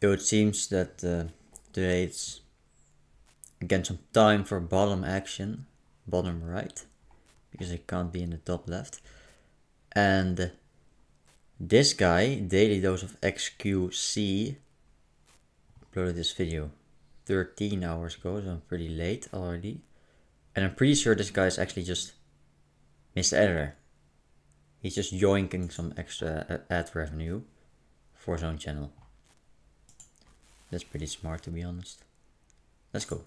Yo, it seems that today it's again some time for bottom action, bottom right, because I can't be in the top left. And this guy, Daily Dose of xQc, uploaded this video 13 hours ago, so I'm pretty late already. And I'm pretty sure this guy is actually just Mr. Editor. He's just yoinking some extra ad revenue for his own channel. That's pretty smart, to be honest. Let's go.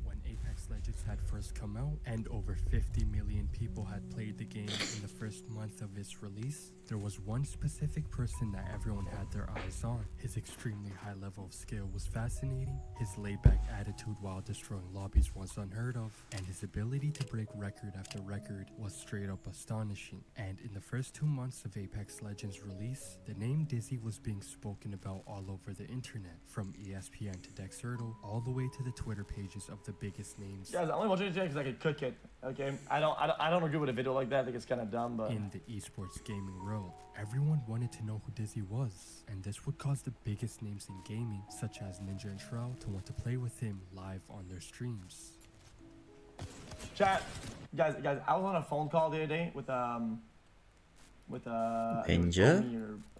When Apex Legends had first come out and over 50 million people had played the game in the first month of its release, there was one specific person that everyone had their eyes on. His extremely high level of skill was fascinating, his laid-back attitude while destroying lobbies was unheard of, and his ability to break record after record was straight up astonishing. And in the first 2 months of Apex Legends release, the name Dizzy was being spoken about all over the internet, from ESPN to Dexerto, all the way to the Twitter pages of the biggest names. Guys, I only watch it because I could cook it. Okay, I don't agree with a video like that. I think it's kind of dumb, but in the esports gaming world, everyone wanted to know who Dizzy was, and this would cause the biggest names in gaming, such as Ninja and Shroud, to want to play with him live on their streams. Chat, guys, I was on a phone call the other day with Ninja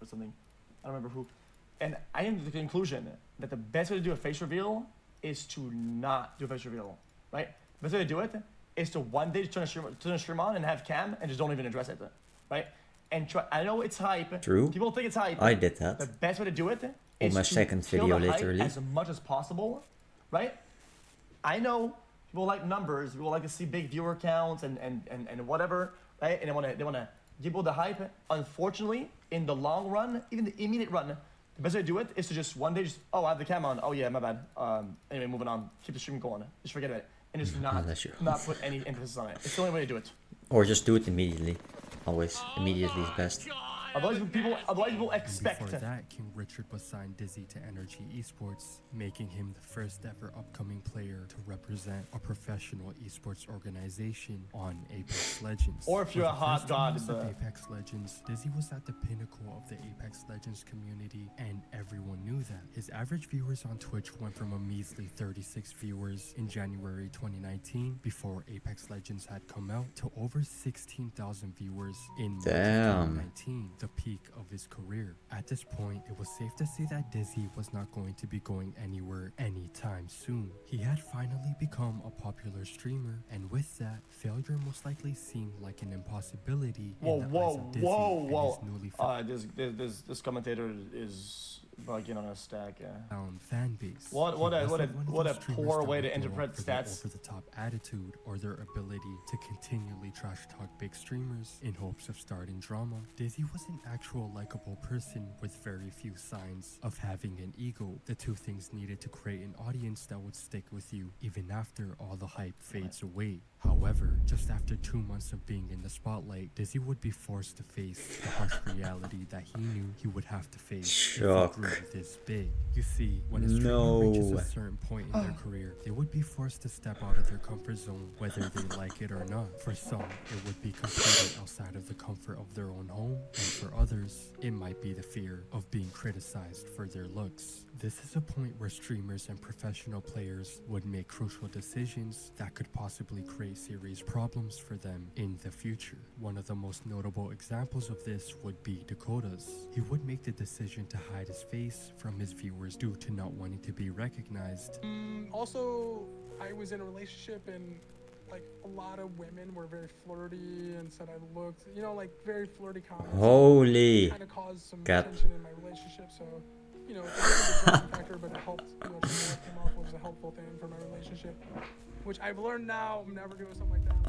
or something. I don't remember who, and I came to the conclusion that the best way to do a face reveal is to not do a face reveal, right? The best way to do it is to one day turn a stream on and have cam and just don't even address it, right? And try. I know it's hype. True. People think it's hype. I did that. The best way to do it On is my to second kill video, the hype literally. as much as possible, right? I know people like numbers. People like to see big viewer counts and whatever, right? And they wanna give people the hype. Unfortunately, in the long run, even the immediate run, the best way to do it is to just one day just, oh, I have the cam on. Oh yeah, my bad. Anyway, moving on. Keep the stream going. Just forget it and just not put any emphasis on it. It's the only way to do it. Or just do it immediately. Always. Immediately is best. Otherwise people expect. Before that, King Richard was signed Dizzy to Energy Esports, making him the first ever upcoming player to represent a professional esports organization on Apex Legends. Or if you're a hot god, of Apex Legends, Dizzy was at the pinnacle of the Apex Legends community, and everyone knew that. His average viewers on Twitch went from a measly 36 viewers in January 2019, before Apex Legends had come out, to over 16,000 viewers in March 2019. The peak of his career. At this point, it was safe to say that Dizzy was not going to be going anywhere anytime soon. He had finally become a popular streamer, and with that, failure most likely seemed like an impossibility in the eyes of Dizzy and his newly this commentator is bugging on a stack. found fan base. What a poor way to interpret stats. Over the top attitude or their ability to continually trash talk big streamers in hopes of starting drama. Dizzy was an actual likable person with very few signs of having an ego, the two things needed to create an audience that would stick with you even after all the hype fades away. However, just after 2 months of being in the spotlight, Dizzy would be forced to face the harsh reality that he knew he would have to face if he grew this big. You see, when a streamer reaches a certain point in their career, they would be forced to step out of their comfort zone, whether they like it or not. For some, it would be completely outside of the comfort of their own home, and for others, it might be the fear of being criticized for their looks. This is a point where streamers and professional players would make crucial decisions that could possibly create serious problems for them in the future. One of the most notable examples of this would be Dakota's. He would make the decision to hide his face from his viewers due to not wanting to be recognized. Also, I was in a relationship and like a lot of women were very flirty and said I looked, you know, like very flirty comments. Holy kind of caused some God. tension in my relationship, so you know, it wasn't a driving factor, but it helped, you know, she came off was a helpful thing for my relationship, which I've learned now I'm never doing something like that anymore.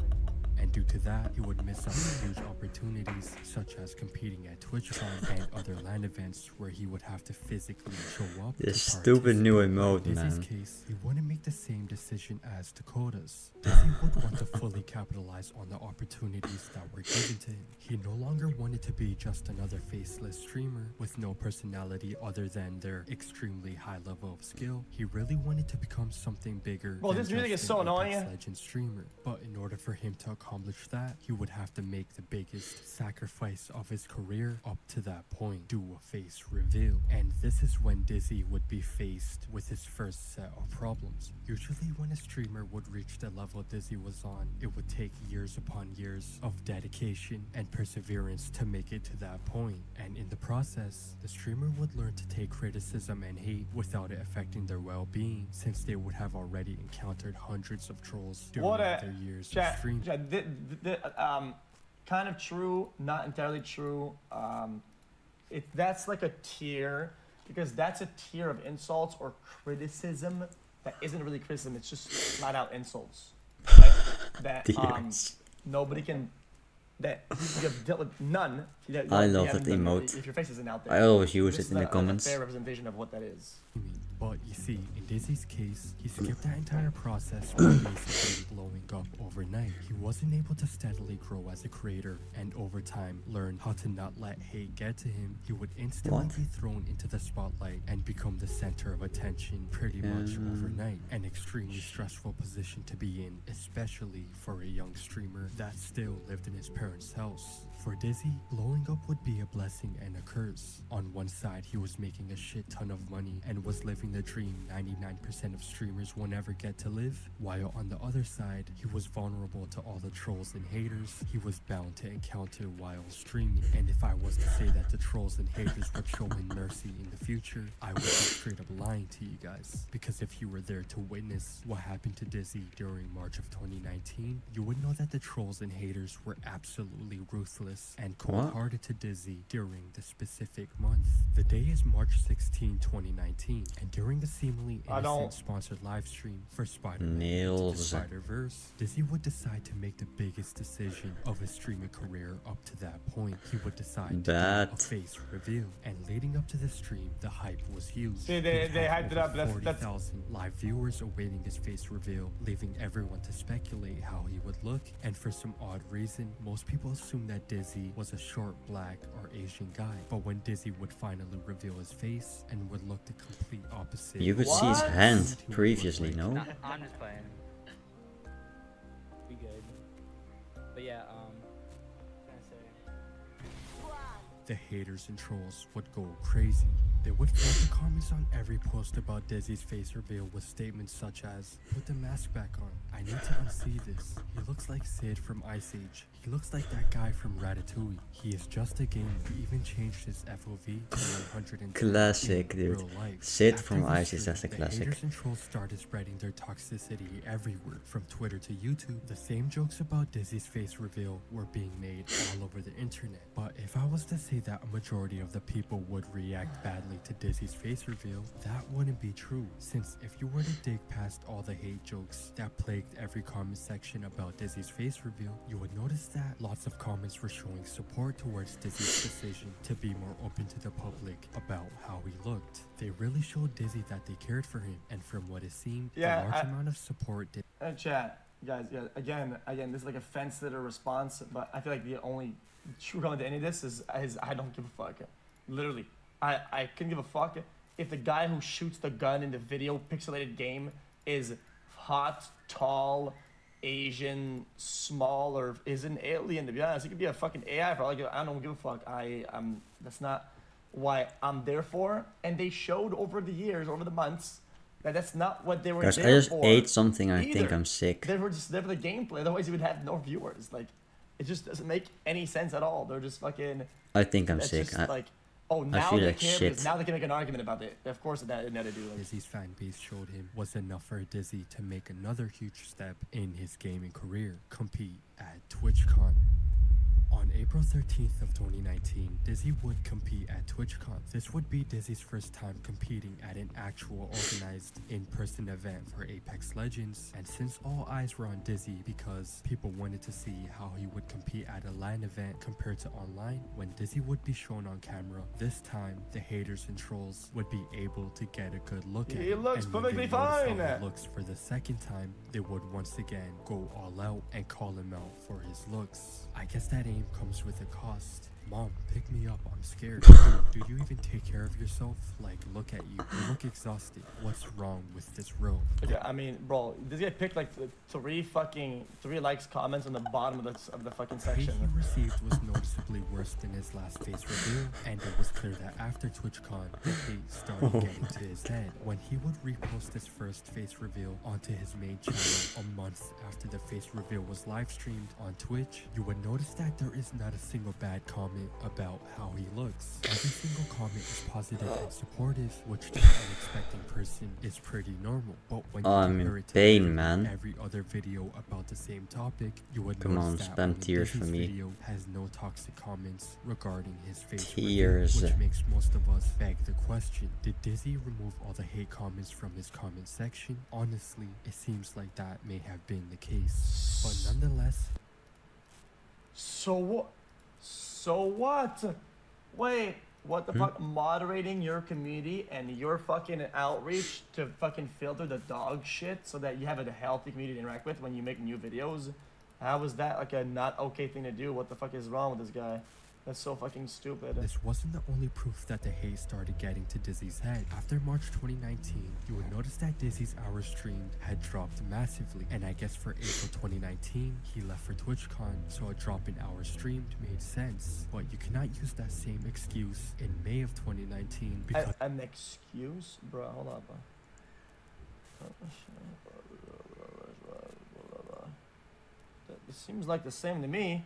And due to that, he would miss out on huge opportunities, such as competing at TwitchCon and other LAN events where he would have to physically show up. This stupid new emote, in man. Dizzy's case, he wouldn't make the same decision as Dakota's. Dizzy would want to fully capitalize on the opportunities that were given to him. He no longer wanted to be just another faceless streamer with no personality other than their extremely high level of skill. He really wanted to become something bigger. Well, this music is so annoying. Legend streamer. But in order for him to accomplish accomplish that, he would have to make the biggest sacrifice of his career up to that point, do a face reveal. And this is when Dizzy would be faced with his first set of problems. Usually when a streamer would reach the level Dizzy was on, it would take years upon years of dedication and perseverance to make it to that point. And in the process, the streamer would learn to take criticism and hate without it affecting their well-being, since they would have already encountered hundreds of trolls during their years of streaming. Kind of true, not entirely true. That's like a tier, because that's a tier of insults or criticism that isn't really criticism. It's just flat out insults, right? That nobody can. That you have dealt with none. I love that emote. If your face isn't out there, I always use it in the comments. A fair representation of what that is. But you see, in Dizzy's case, he skipped that entire process by basically blowing up overnight. He wasn't able to steadily grow as a creator, and over time learn how to not let hate get to him. He would instantly be thrown into the spotlight and become the center of attention pretty much overnight. An extremely stressful position to be in, especially for a young streamer that still lived in his parents' house. For Dizzy, blowing up would be a blessing and a curse. On one side, he was making a shit ton of money and was living the dream 99% of streamers will never get to live, while on the other side, he was vulnerable to all the trolls and haters he was bound to encounter while streaming. And if I was to say that the trolls and haters would show him mercy in the future, I would be straight up lying to you guys. Because if you were there to witness what happened to Dizzy during March of 2019, you would know that the trolls and haters were absolutely ruthless and cold-hearted to Dizzy during the specific month. The day is March 16, 2019, and during a seemingly innocent sponsored live stream for Spider-Man Into the Spider-Verse, Dizzy would decide to make the biggest decision of his streaming career up to that point. He would decide to do a face reveal, and leading up to the stream, the hype was huge. See, they hyped it up. 40,000 live viewers awaiting his face reveal, leaving everyone to speculate how he would look. And for some odd reason, most people assumed that Dizzy was a short black or Asian guy, but when Dizzy would finally reveal his face and would look the complete opposite. You could see his hand previously, no? I'm just playing. Be good. But yeah, the haters and trolls would go crazy. They would fill the comments on every post about Dizzy's face reveal with statements such as, "Put the mask back on. I need to unsee this. He looks like Sid from Ice Age. He looks like that guy from Ratatouille. He is just a gamer." He even changed his FOV to 110. Classic, dude. Sid from Ice Age, that's a the classic. Haters and trolls started spreading their toxicity everywhere, from Twitter to YouTube. The same jokes about Dizzy's face reveal were being made all over the internet. But if I was to say that a majority of the people would react badly to Dizzy's face reveal, that wouldn't be true, since if you were to dig past all the hate jokes that plagued every comment section about Dizzy's face reveal, you would notice that lots of comments were showing support towards Dizzy's decision to be more open to the public about how he looked. They really showed Dizzy that they cared for him, and from what it seemed, the large amount of support did. Chat, guys, yeah, again, this is like a fence-sitter response, but I feel like the only true comment to any of this is I don't give a fuck. Literally, I couldn't give a fuck if the guy who shoots the gun in the video pixelated game is hot, tall, Asian, small, or is an alien. To be honest, it could be a fucking AI for all I don't give a fuck. That's not why I'm there for. And they showed over the years, over the months, that's not what they were there for. I just ate something. I think I'm sick. They were just there for the gameplay. Otherwise, you would have no viewers. Like, it just doesn't make any sense at all. They're just fucking. I think I'm sick. Now they care because now they can make an argument about it. Of course, that they do. Dizzy's fan base showed him was enough for Dizzy to make another huge step in his gaming career: compete at TwitchCon. On April 13th of 2019, Dizzy would compete at TwitchCon. This would be Dizzy's first time competing at an actual organized in-person event for Apex Legends, and since all eyes were on Dizzy because people wanted to see how he would compete at a LAN event compared to online, when Dizzy would be shown on camera, this time the haters and trolls would be able to get a good look at him. He looks perfectly fine. How he looks for the second time, they would once again go all out and call him out for his looks. I guess that aim comes with a cost. Mom, pick me up, I'm scared. Dude, do you even take care of yourself? Like, look at you. You look exhausted. What's wrong with this row? Okay, I mean, bro, this guy picked like three likes comments on the bottom of the fucking The hate section. he received was noticeably worse than his last face reveal, and it was clear that after TwitchCon, the hate started getting to his head. When he would repost his first face reveal onto his main channel a month after the face reveal was live streamed on Twitch, you would notice that there is not a single bad comment about how he looks. Every single comment is positive and supportive, which to an unexpecting person is pretty normal. But when you I'm compare in it to pain, man. every other video about the same topic, you would Come on, notice that spam only tears for Dizzy's me. video has no toxic comments regarding his face Tears. reveal, which makes most of us beg the question, did Dizzy remove all the hate comments from his comment section? Honestly, it seems like that may have been the case. But nonetheless, So what? So what? Wait, what the fuck? Moderating your community and your fucking outreach to fucking filter the dog shit so that you have a healthy community to interact with when you make new videos? How is that like a not okay thing to do? What the fuck is wrong with this guy? That's so fucking stupid. this wasn't the only proof that the hate started getting to Dizzy's head. After March 2019, you would notice that Dizzy's hours streamed had dropped massively, and I guess for April 2019, he left for TwitchCon, so a drop in hours streamed made sense. But you cannot use that same excuse in May of 2019 because An excuse? Bro, hold up. It seems like the same to me.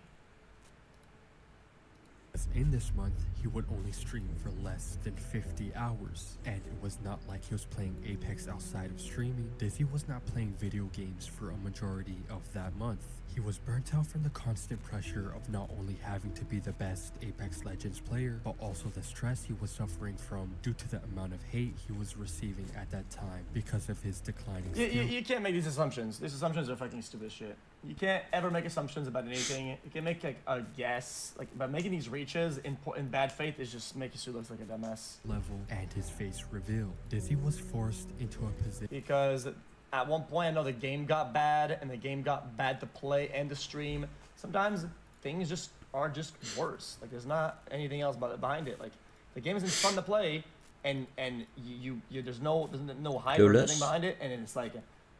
in this month, he would only stream for less than 50 hours. And it was not like he was playing Apex outside of streaming. Dizzy was not playing video games for a majority of that month. He was burnt out from the constant pressure of not only having to be the best Apex Legends player, but also the stress he was suffering from due to the amount of hate he was receiving at that time because of his declining skill. You can't make these assumptions. These assumptions are fucking stupid shit. You can't ever make assumptions about anything. You can make like a guess, like, but making these reaches in bad faith is just making you look like a dumbass. Level and his face reveal. Dizzy was forced into a position Because at one point I know the game got bad and the game got bad to play and to stream. Sometimes things just are just worse. Like there's not anything else behind it. Like the game isn't fun to play, and you there's no hype or anything behind it, and it's like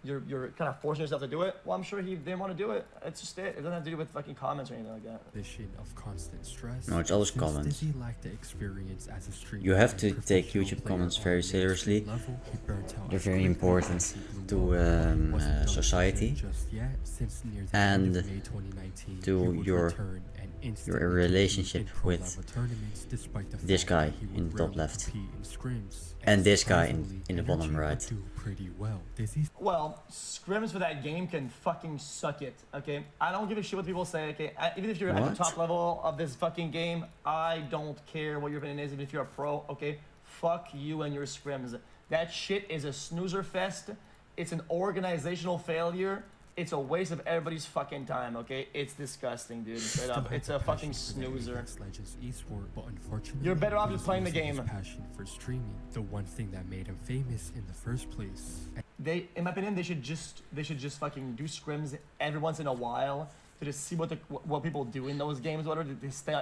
you're kind of forcing yourself to do it. Well, I'm sure he didn't want to do it. It's just it. It doesn't have to do with fucking comments or anything like that. Position of constant stress. No, it's always Since comments. Dizzy lacked the experience as a streamer You have and to take professional YouTube player comments on very the mainstream seriously. level, he burnt out They're as very quickly important as he blew to up. He wasn't done society just yet, since near the and end of May 2019, to he would your return and instantly relationship compete in pro with level tournaments, despite the this fact guy that he would in the top rarely left. compete in scrims. And this guy Surprisingly, in the bottom Energy would right. do pretty well. Dizzy's Well, scrims for that game can fucking suck it, okay? I don't give a shit what people say, okay? Even if you're at What? the top level of this fucking game, I don't care what your opinion is, even if you're a pro, okay? Fuck you and your scrims. That shit is a snoozer fest. It's an organizational failure. It's a waste of everybody's fucking time, okay? It's disgusting, dude. Straight up. It's a fucking snoozer. Apex Legends esport, but unfortunately, You're better off he just was playing the losing his game. passion for streaming, the one thing that made him famous in the first place. They, in my opinion, they should just fucking do scrims every once in a while to just see what people do in those games, whatever. They stay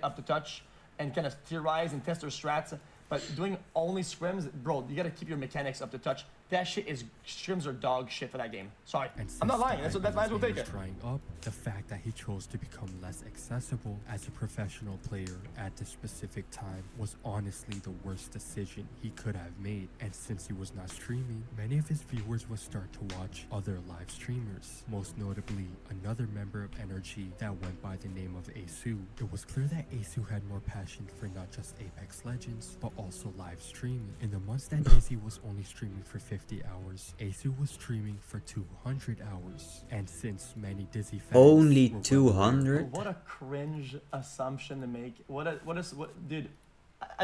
up to touch and kind of theorize and test their strats. But doing only scrims, bro, you gotta keep your mechanics up to touch. That shit is, scrims are dog shit for that game. Sorry, And I'm not since lying. the That's hype might as on well his take game it. was drying up, the fact that he chose to become less accessible as a professional player at this specific time was honestly the worst decision he could have made. And since he was not streaming, many of his viewers would start to watch other live streamers, most notably another member of Energy that went by the name of Asu. It was clear that Asu had more passion for not just Apex Legends, but also live streaming. In the months that Dizzy was only streaming for 50 hours, Asu was streaming for 200 hours. And since many Dizzy fans Only were well 200? What a cringe assumption to make. Dude,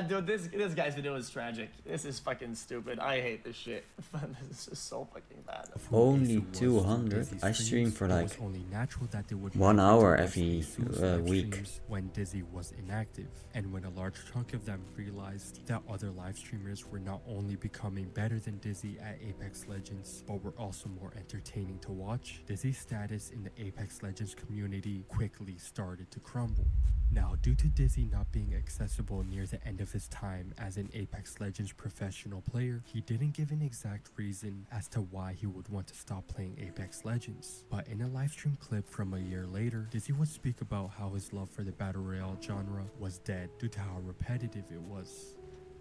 dude, this guy's video is tragic. This is fucking stupid. I hate this shit. This is just so fucking bad. Only Asu was 200? Dizzy's I stream streams, for it like was only natural that they would 1 move hour to every Asu's live week. streams when Dizzy was inactive, and when a large chunk of them realized that other live streamers were not only becoming better than Dizzy at Apex Legends, but were also more entertaining to watch, Dizzy's status in the Apex Legends community quickly started to crumble. Now, due to Dizzy not being accessible near the end of his time as an Apex Legends professional player, he didn't give an exact reason as to why he would want to stop playing Apex Legends. But in a livestream clip from a year later, Dizzy would speak about how his love for the Battle Royale genre was dead due to how repetitive it was.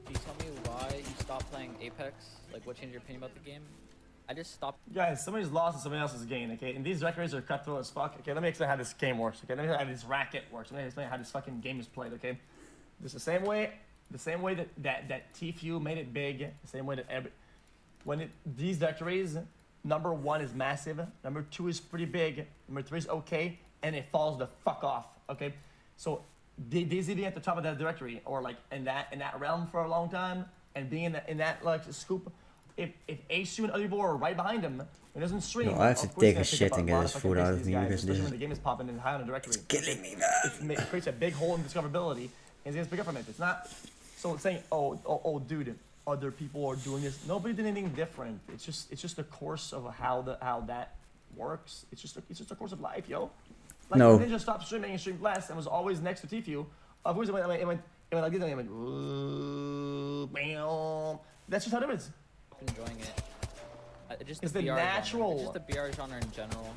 Can you tell me why you stopped playing Apex? Like, what changed your opinion about the game? I just stopped. Guys, somebody's lost and somebody else's gain, okay? And these records are cutthroat as fuck. Okay, let me explain how this game works, okay? Let me explain how this racket works. Let me explain how this fucking game is played, okay? It's the same way that TFU made it big, the same way that these victories, number 1 is massive, number 2 is pretty big, number 3 is okay, and it falls the fuck off, okay? So Dizzy being at the top of that directory, or like in that realm for a long time, and being in that like scoop. If xQc and other people are right behind him, it doesn't stream. No, I have to take a shit and get this food out of me because especially this when the game is popping and high on the directory. is killing me, man. It creates a big hole in discoverability, and he's gonna pick up from it. It's not so it's saying, oh, dude, other people are doing this. Nobody did anything different. It's just the course of how that works. It's just a course of life, yo. Like, No. Ninja just stopped streaming and streamed less and was always next to TFU. Of course, it went like this, and it went, ooh, bam. That's just how it is. Enjoying it. Just It's the the BR natural. Genre. It's just the BR genre in general.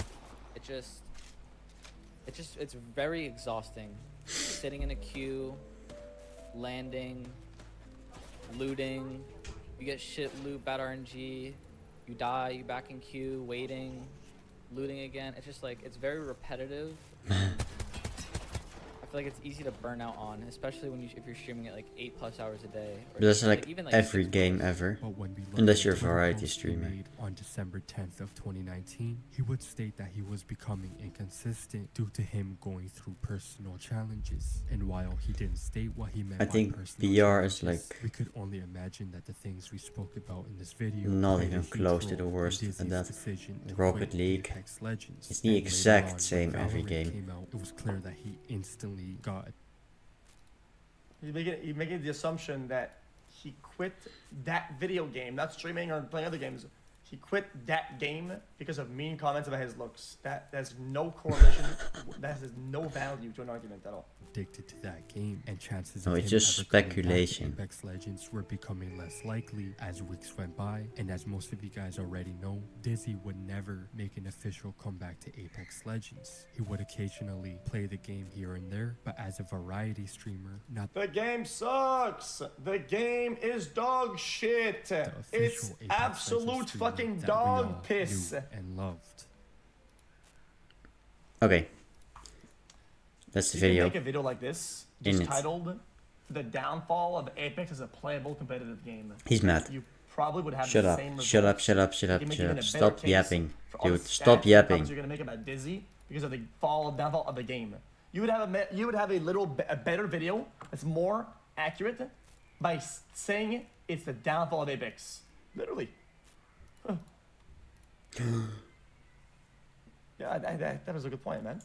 It's very exhausting. Sitting in a queue, landing, looting. You get shit loot, bad RNG. You die, you back in queue, waiting, looting again. It's just like, it's very repetitive. I feel like it's easy to burn out on, especially when if you're streaming it like 8+ hours a day. Or That's like even every 6+. game ever. But when we look Unless at you're a the Twitter variety post he streamer. made on December 10th of 2019, he would state that he was becoming inconsistent due to him going through personal challenges. And while he didn't state what he meant I by think personal BR is challenges, like we could only imagine that the things we spoke about in this video not played a even huge close to role the in worst Dizzy's at that. decision to Rocket quit League. Apex Legends. It's the And later exact on, when same every Valorant game. came out, it was clear that he instantly got You're making the assumption that he quit that video game, not streaming or playing other games. He quit that game because of mean comments about his looks. That has no correlation. That has no value to an argument at all. addicted to that game, and chances No, of it's him just ever coming back to speculation. Apex Legends were becoming less likely as weeks went by, and as most of you guys already know, Dizzy would never make an official comeback to Apex Legends. He would occasionally play the game here and there, but as a variety streamer, not The game sucks. The game is dog shit. the official It's Apex absolute Legends streamer fucking that we all dog piss. knew and loved. Okay. That's the You can video. make a video like this, In just it. titled "The Downfall of Apex as a Playable Competitive Game." He's mad. You probably would have Shut the up. same Shut up, results. shut up, shut You up, can make shut even up. a better Stop case yapping. for all the Dude, stop stats and yapping. comments you're gonna make about Dizzy because of the downfall of the game. You would have a better video that's more accurate by saying it's the downfall of Apex. Literally. Huh. Yeah, that was a good point, man.